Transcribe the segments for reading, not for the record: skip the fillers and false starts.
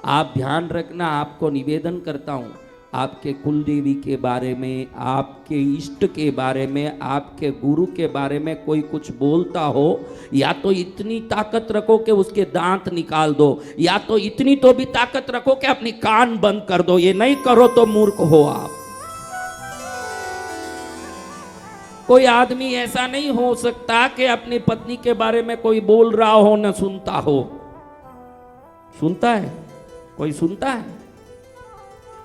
आप ध्यान रखना, आपको निवेदन करता हूँ, आपके कुल देवी के बारे में, आपके इष्ट के बारे में, आपके गुरु के बारे में कोई कुछ बोलता हो, या तो इतनी ताकत रखो कि उसके दांत निकाल दो, या तो इतनी तो भी ताकत रखो कि अपनी कान बंद कर दो। ये नहीं करो तो मूर्ख हो आप। कोई आदमी ऐसा नहीं हो सकता कि अपनी पत्नी के बारे में कोई बोल रहा हो न सुनता हो। सुनता है? कोई सुनता है?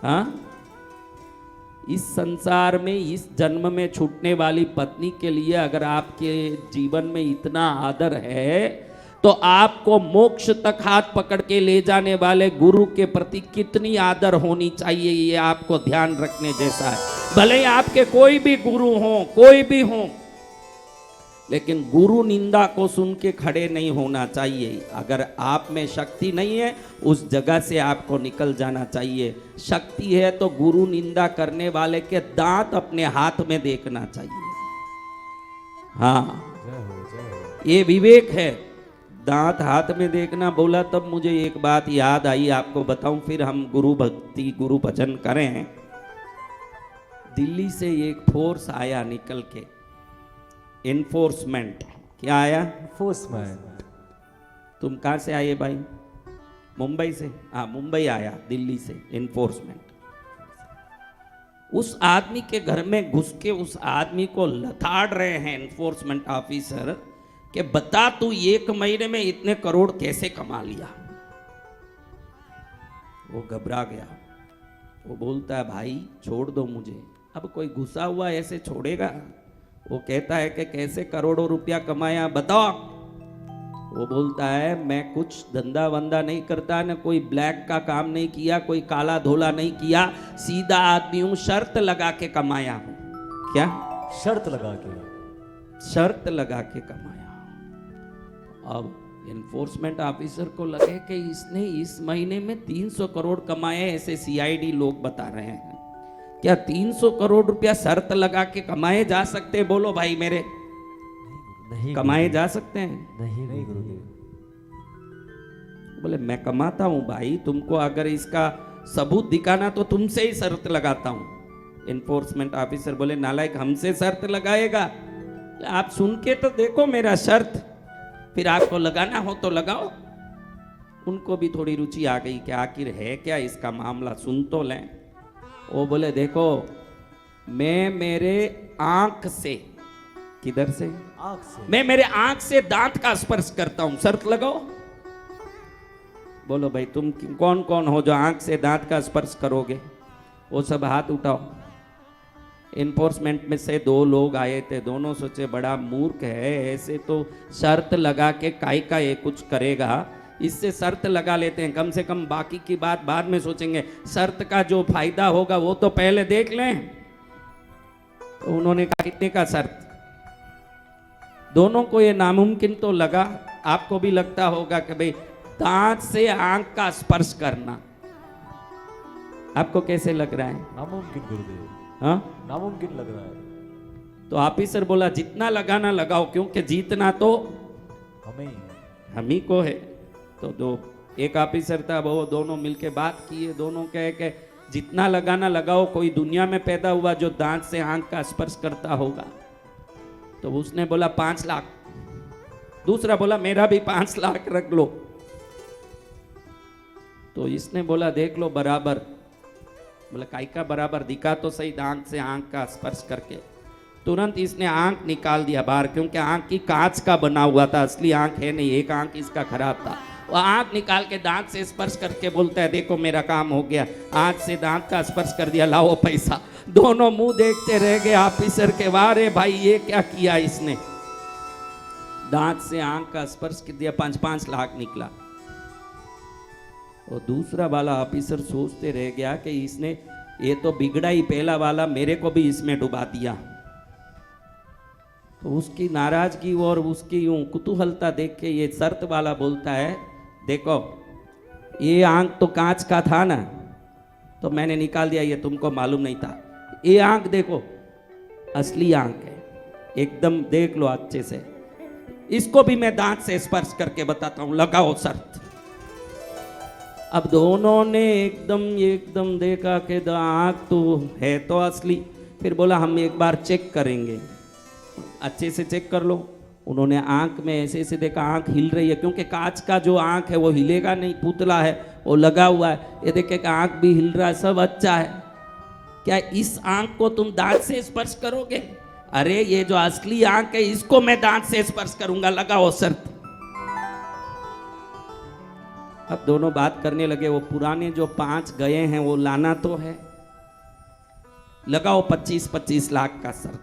हाँ? इस संसार में इस जन्म में छूटने वाली पत्नी के लिए अगर आपके जीवन में इतना आदर है तो आपको मोक्ष तक हाथ पकड़ के ले जाने वाले गुरु के प्रति कितनी आदर होनी चाहिए, ये आपको ध्यान रखने जैसा है। भले ही आपके कोई भी गुरु हो, कोई भी हो, लेकिन गुरु निंदा को सुन के खड़े नहीं होना चाहिए। अगर आप में शक्ति नहीं है उस जगह से आपको निकल जाना चाहिए। शक्ति है तो गुरु निंदा करने वाले के दांत अपने हाथ में देखना चाहिए। हाँ, ये विवेक है। दांत हाथ में देखना बोला तब मुझे एक बात याद आई, आपको बताऊं, फिर हम गुरु भक्ति गुरु भजन करें। दिल्ली से एक फोर्स आया निकल के, एनफोर्समेंट। क्या आया? एनफोर्समेंट। तुम कहाँ से आए भाई? मुंबई से? हाँ, मुंबई आया दिल्ली से एनफोर्समेंट। उस आदमी के घर में घुस के उस आदमी को लताड़ रहे हैं एनफोर्समेंट ऑफिसर कि बता तू 1 महीने में इतने करोड़ कैसे कमा लिया। वो घबरा गया। वो बोलता है भाई छोड़ दो मुझे। अब कोई घुसा हुआ ऐसे छोड़ेगा? वो कहता है कि कैसे करोड़ों रुपया कमाया बताओ। वो बोलता है मैं कुछ धंधा वंदा नहीं करता, न कोई ब्लैक का काम नहीं किया, कोई काला धोला नहीं किया, सीधा आदमी हूं, शर्त लगा के कमाया हूं। क्या? शर्त लगा के? शर्त लगा के कमाया। अब एनफोर्समेंट ऑफिसर को लगे कि इसने इस महीने में 300 करोड़ कमाए, ऐसे सीआईडी लोग बता रहे हैं। क्या 300 करोड़ रुपया शर्त लगा के कमाए जा सकते? बोलो भाई मेरे। नहीं कमाए जा सकते हैं? नहीं नहीं गुरुदेव। बोले मैं कमाता हूं भाई, तुमको अगर इसका सबूत दिखाना तो तुमसे ही शर्त लगाता हूं। एनफोर्समेंट ऑफिसर बोले नालायक, हमसे शर्त लगाएगा? आप सुन के तो देखो मेरा शर्त, फिर आपको लगाना हो तो लगाओ। उनको भी थोड़ी रुचि आ गई कि आखिर है क्या इसका मामला, सुन तो लें। वो बोले देखो मैं मेरे आंख से, किधर से? आंख से। मैं मेरे आंख से दांत का स्पर्श करता हूं, शर्त लगाओ। बोलो भाई तुम कौन कौन हो जो आंख से दांत का स्पर्श करोगे? वो सब हाथ उठाओ। एनफोर्समेंट में से 2 लोग आए थे, दोनों सोचे बड़ा मूर्ख है, ऐसे तो शर्त लगा के काई का ये कुछ करेगा, इससे शर्त लगा लेते हैं, कम से कम बाकी की बात बाद में सोचेंगे, शर्त का जो फायदा होगा वो तो पहले देख लें। तो उन्होंने कहा कितने का शर्त? दोनों को ये नामुमकिन तो लगा, आपको भी लगता होगा कि भाई दांत से आंख का स्पर्श करना, आपको कैसे लग रहा है? नामुमकिन गुरुदेव। हाँ, नामुमकिन लग रहा है। तो ऑफिसर बोला जितना लगाना लगाओ, क्योंकि जीतना तो हमें हम ही को है। तो दो एक ऑफिसर था, वो दोनों मिलके बात किए, दोनों कहे कि जितना लगाना लगाओ, कोई दुनिया में पैदा हुआ जो दांत से आंख का स्पर्श करता होगा? तो उसने बोला 5 लाख। दूसरा बोला मेरा भी 5 लाख रख लो। तो इसने बोला देख लो बराबर। बोला काई का बराबर? दिखा तो सही दांत से आंख का स्पर्श करके। तुरंत इसने आंख निकाल दिया बाहर, क्योंकि आंख की कांच का बना हुआ था, असली आंख है नहीं, एक आंख इसका खराब था। वो आंख निकाल के दांत से स्पर्श करके बोलता है देखो मेरा काम हो गया, आंख से दांत का स्पर्श कर दिया, लाओ पैसा। दोनों मुंह देखते रह गए ऑफिसर के, वारे भाई ये क्या किया इसने। दांत से आंख का स्पर्श कर दिया, 5-5 लाख निकला। और दूसरा वाला ऑफिसर सोचते रह गया कि इसने ये तो बिगड़ा ही पहला वाला, मेरे को भी इसमें डुबा दिया। तो उसकी नाराजगी और उसकी यूं कुतूहलता देख के ये शर्त वाला बोलता है देखो ये आंख तो कांच का था ना, तो मैंने निकाल दिया, ये तुमको मालूम नहीं था। ये आंख देखो असली आंख है, एकदम देख लो अच्छे से, इसको भी मैं दांत से स्पर्श करके बताता हूं, लगाओ शर्त। अब दोनों ने एकदम एकदम देखा कि आँख तो है तो असली। फिर बोला हम एक बार चेक करेंगे, अच्छे से चेक कर लो। उन्होंने आँख में ऐसे ऐसे देखा, आँख हिल रही है, क्योंकि कांच का जो आँख है वो हिलेगा नहीं, पुतला है वो लगा हुआ है। ये देखे कि आँख भी हिल रहा है, सब अच्छा है। क्या इस आँख को तुम दांत से स्पर्श करोगे? अरे ये जो असली आँख है इसको मैं दांत से स्पर्श करूंगा, लगाओ शर्त। अब दोनों बात करने लगे। वो पुराने जो 5 गए हैं वो लाना तो है, लगाओ 25-25 लाख का शर्त।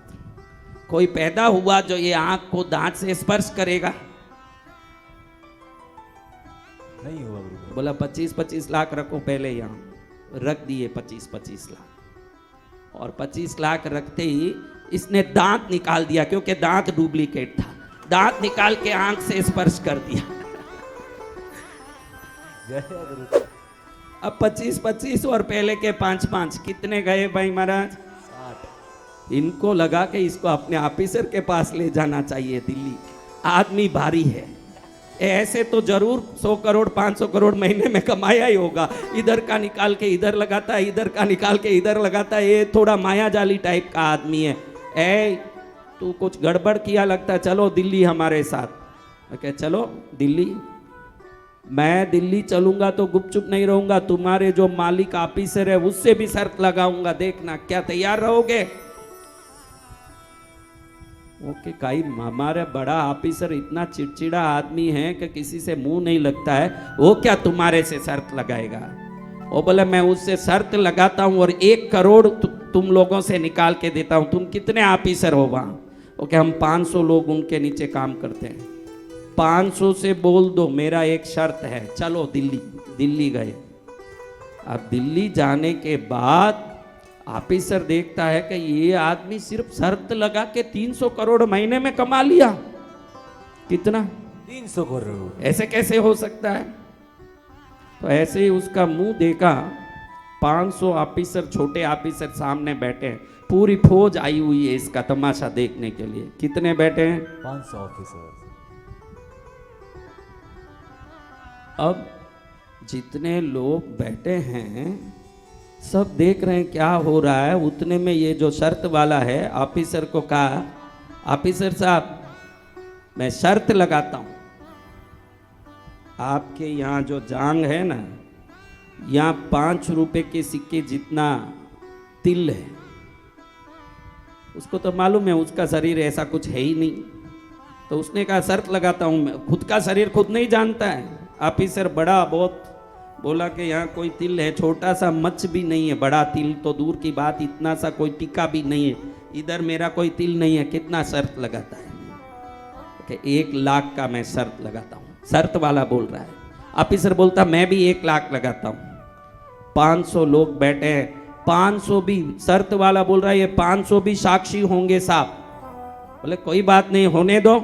कोई पैदा हुआ जो ये आंख को दांत से स्पर्श करेगा? नहीं हुआ गुरुदेव। बोला 25-25 लाख रखो पहले, यहाँ रख दिए 25-25 लाख। और 25 लाख रखते ही इसने दांत निकाल दिया, क्योंकि दांत डुप्लीकेट था। दांत निकाल के आंख से स्पर्श कर दिया। जय गुरुदेव। अब 25-25 और पहले के 5-5 कितने गए भाई महाराज? 60। इनको लगा कि इसको अपने ऑफिसर के पास ले जाना चाहिए दिल्ली, आदमी भारी है। ऐसे तो जरूर 100 करोड़ 500 करोड़ महीने में कमाया ही होगा। इधर का निकाल के इधर लगाता है, इधर का निकाल के इधर लगाता है। ये थोड़ा मायाजाली टाइप का आदमी है। ए तू कुछ गड़बड़ किया लगता है, चलो दिल्ली हमारे साथ। ओके चलो दिल्ली। मैं दिल्ली चलूंगा तो गुपचुप नहीं रहूंगा, तुम्हारे जो मालिक ऑफिसर है उससे भी शर्त लगाऊंगा, देखना क्या तैयार रहोगे? ओके काई, हमारे बड़ा ऑफिसर इतना चिड़चिड़ा आदमी है कि किसी से मुंह नहीं लगता है, वो क्या तुम्हारे से शर्त लगाएगा? वो बोले मैं उससे शर्त लगाता हूं और 1 करोड़ तुम लोगों से निकाल के देता हूं। तुम कितने ऑफिसर हो वहां? ओके हम 500 लोग उनके नीचे काम करते हैं। 500 से बोल दो मेरा एक शर्त है, चलो दिल्ली। दिल्ली गए। अब दिल्ली जाने के बाद ऑफिसर देखता है कि ये आदमी सिर्फ शर्त लगा के 300 करोड़ महीने में कमा लिया। कितना? 300 करोड़। ऐसे कैसे हो सकता है? तो ऐसे ही उसका मुंह देखा, 500 ऑफिसर, छोटे ऑफिसर सामने बैठे हैं। पूरी फौज आई हुई है इसका तमाशा देखने के लिए। कितने बैठे हैं? 500 ऑफिसर। अब जितने लोग बैठे हैं सब देख रहे हैं क्या हो रहा है। उतने में ये जो शर्त वाला है ऑफिसर को कहा, ऑफिसर साहब मैं शर्त लगाता हूँ, आपके यहाँ जो जांग है ना, यहाँ 5 रुपए के सिक्के जितना तिल है। उसको तो मालूम है उसका शरीर ऐसा कुछ है ही नहीं। तो उसने कहा शर्त लगाता हूँ मैं, खुद का शरीर खुद नहीं जानता है। ऑफिसर बड़ा बहुत बोला कि यहाँ कोई तिल है, छोटा सा मच भी नहीं है, बड़ा तिल तो दूर की बात, इतना सा कोई टिक्का भी नहीं है, इधर मेरा कोई तिल नहीं है। कितना शर्त लगाता है? कि 1 लाख का मैं शर्त लगाता हूँ। शर्त वाला बोल रहा है। ऑफिसर बोलता मैं भी 1 लाख लगाता हूँ। 500 लोग बैठे हैं, 500 भी, शर्त वाला बोल रहा है ये 500 भी साक्षी होंगे साहब। बोले कोई बात नहीं, होने दो।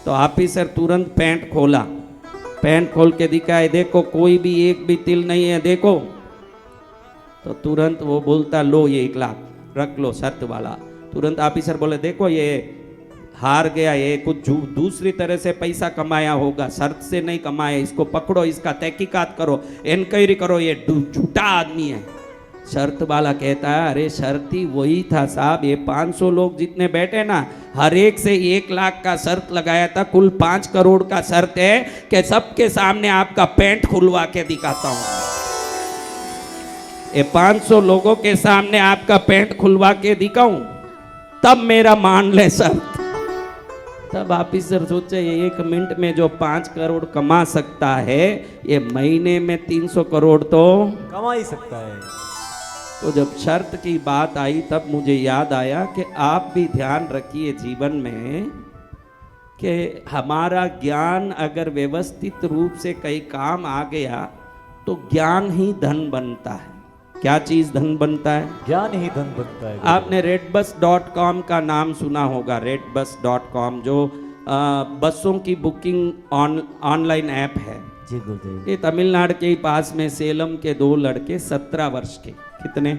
तो ऑफिसर तुरंत पैंट खोला, पैंट खोल के दिखाए, देखो कोई भी एक भी तिल नहीं है, देखो। तो तुरंत वो बोलता लो ये 1 लाख रख लो, शर्त वाला। तुरंत ऑफिसर बोले देखो ये हार गया, ये कुछ दूसरी तरह से पैसा कमाया होगा, शर्त से नहीं कमाया, इसको पकड़ो, इसका तहकीकात करो, इंक्वायरी करो, ये झूठा आदमी है। शर्त वाला कहता है अरे शर्ती वही था साहब, ये 500 लोग जितने बैठे ना, हर एक से 1 लाख का शर्त लगाया था, कुल 5 करोड़ का शर्त है कि सबके सामने आपका पैंट खुलवा के दिखाता हूं। ये 500 लोगों के सामने आपका पैंट खुलवा के दिखाऊं, तब मेरा मान ले शर्त। तब ऑफिसर सोचे ये 1 मिनट में जो 5 करोड़ कमा सकता है, ये महीने में 300 करोड़ तो कमा ही सकता है। तो जब शर्त की बात आई तब मुझे याद आया कि आप भी ध्यान रखिए जीवन में कि हमारा ज्ञान अगर व्यवस्थित रूप से कई काम आ गया तो ज्ञान ही धन बनता है। क्या चीज धन बनता है? ज्ञान ही धन बनता है। आपने redbus.com का नाम सुना होगा। redbus.com जो बसों की बुकिंग ऑनलाइन ऐप है। जी गुरुदेव। ये तमिलनाडु के पास में सेलम के 2 लड़के 17 वर्ष के, कितने?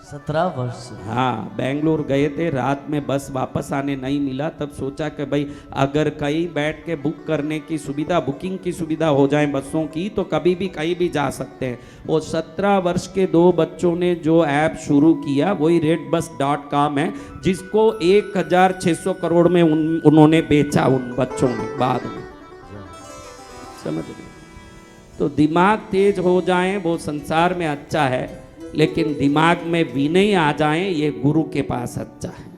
17 वर्ष। हाँ, बेंगलोर गए थे, रात में बस वापस आने नहीं मिला, तब सोचा कि भाई अगर कहीं बैठ के बुक करने की सुविधा, बुकिंग की सुविधा हो जाए बसों की, तो कभी भी कहीं भी जा सकते हैं। वो 17 वर्ष के 2 बच्चों ने जो ऐप शुरू किया वही redbus.com है, जिसको 1600 करोड़ में उन्होंने बेचा उन बच्चों ने बाद में। समझ रहे? तो दिमाग तेज हो जाए वो संसार में अच्छा है, लेकिन दिमाग में विनय आ जाए ये गुरु के पास अच्छा है।